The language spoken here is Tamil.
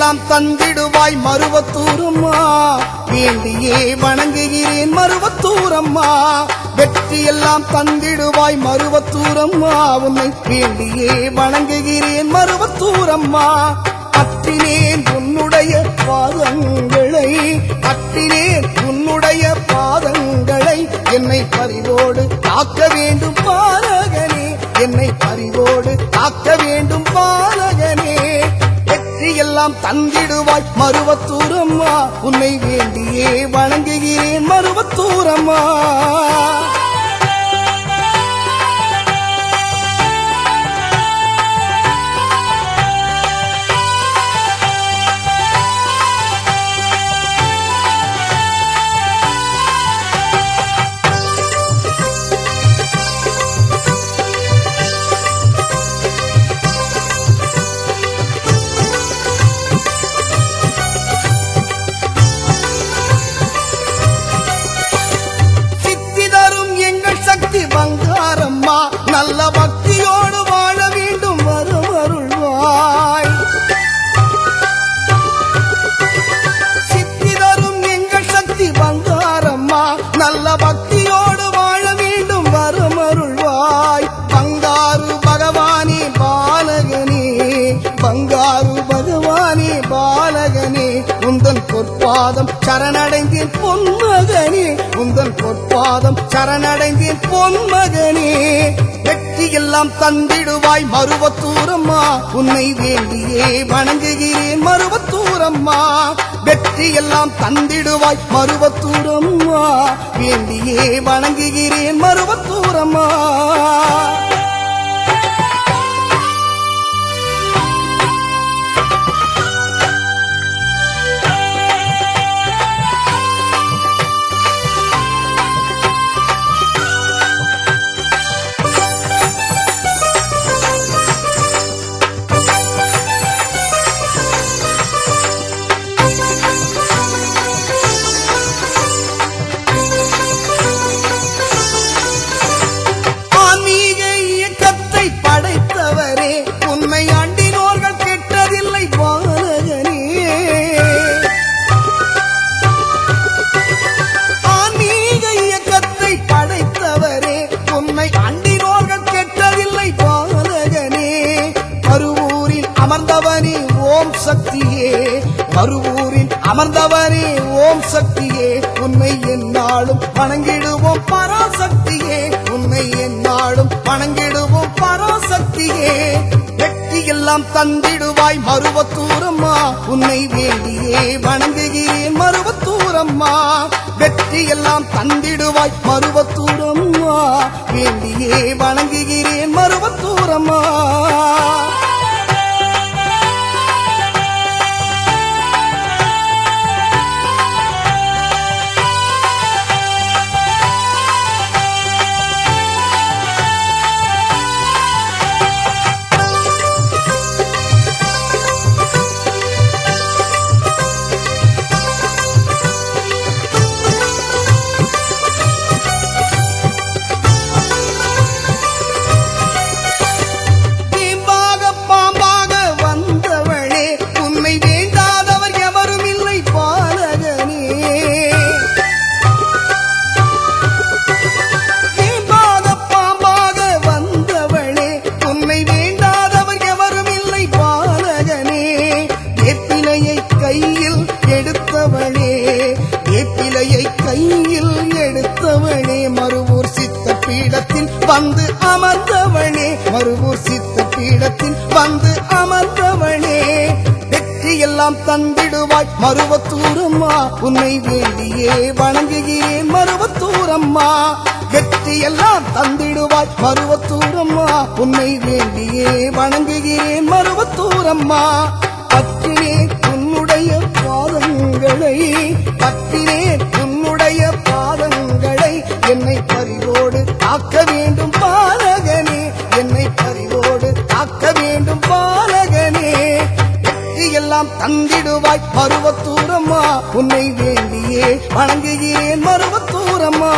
எல்லாம் தந்திடுவாய் மருவத்தூரம்மா, வேண்டியே வணங்குகிறேன் மருவத்தூரம்மா. வெற்றி எல்லாம் தந்திடுவாய் மருவத்தூரம்மா, உன்னை வேண்டியே வணங்குகிறேன் மருவத்தூரம்மா. பற்றினேன் உன்னுடைய பாதங்களை, பற்றினேன் உன்னுடைய பாதங்களை, என்னை பரிவோடு காக்க வேண்டும் பாலகனே, என்னை பரிவோடு காக்க வேண்டும் பாலகனே. வெற்றி எல்லாம் தந்திடுவாய் மருவத்தூரம்மா, உன்னை வேண்டியே வணங்குகிறேன் மருவத்தூரம்மா. பங்காரம்மா, நல்ல பக்தியோடு வாழ வேண்டும் வருவருள்வாய். சித்தி தரும் எங்கள் சக்தி பங்காரம்மா, நல்ல பக்தியோடு வாழ வேண்டும் வருமருள்வாய். பங்காரு பகவானே பாலகனே, பங்காரு பகவானே பாலகனே, உந்தன் பொற்பாதம் சரணடைந்தேன் பொன்மகனே, உந்தன் பொற்பாதம் சரணடைந்தேன் பொன்மகனே. வெற்றி எல்லாம் தந்திடுவாய் மருவத்தூரம்மா, உன்னை வேண்டியே வணங்குகிறேன் மருவத்தூரம்மா. வெற்றி எல்லாம் தந்திடுவாய் மருவத்தூரம்மா, வேண்டியே வணங்குகிறேன் மருவத்தூரம்மா. அமர்ந்தவனே ஓம் சக்தியே, மறுவூரில் அமர்ந்தவனே ஓம் சக்தியே, உன்னை எந்நாளும் வணங்கிடுவோம் பராசக்தியே, உன்னை எந்நாளும் வணங்கிடுவோம் பராசக்தியே. வெற்றி எல்லாம் தந்திடுவாய் மருவத்தூரம்மா, உன்னை வேண்டியே வணங்குகிறேன் மருவத்தூரம்மா. வெற்றி எல்லாம் தந்திடுவாய் மருவத்தூரம்மா, வேண்டியே வணங்குகிறேன் மருவத்தூரம்மா. கையில் எடுத்தவனே, வேப்பிலையை கையில் எடுத்தவனே, மருவூர் சித்த பீடத்தில் வந்து அமர்ந்தவனே, மருவூர் சித்த பீடத்தில் வந்து அமர்ந்தவனே. வெற்றி எல்லாம் தந்திடுவாய் மருவத்தூரம்மா, உன்னை வேண்டியே வணங்குகிறேன் மருவத்தூரம்மா. வெற்றி எல்லாம் தந்திடுவாய் மருவத்தூரம்மா, உன்னை வேண்டியே வணங்குகிறேன் மருவத்தூரம்மா. பற்றினேன் உன்னுடைய பாதங்களை, பற்றினேன் உன்னுடைய பாதங்களை, என்னை பரிவோடு காக்க வேண்டும் பாலகனே, என்னை பரிவோடு காக்க வேண்டும் பாலகனே. வெற்றி எல்லாம் தந்திடுவாய் மருவத்தூரம்மா, உன்னை வேண்டியே வணங்குகிறேன் மருவத்தூரம்மா.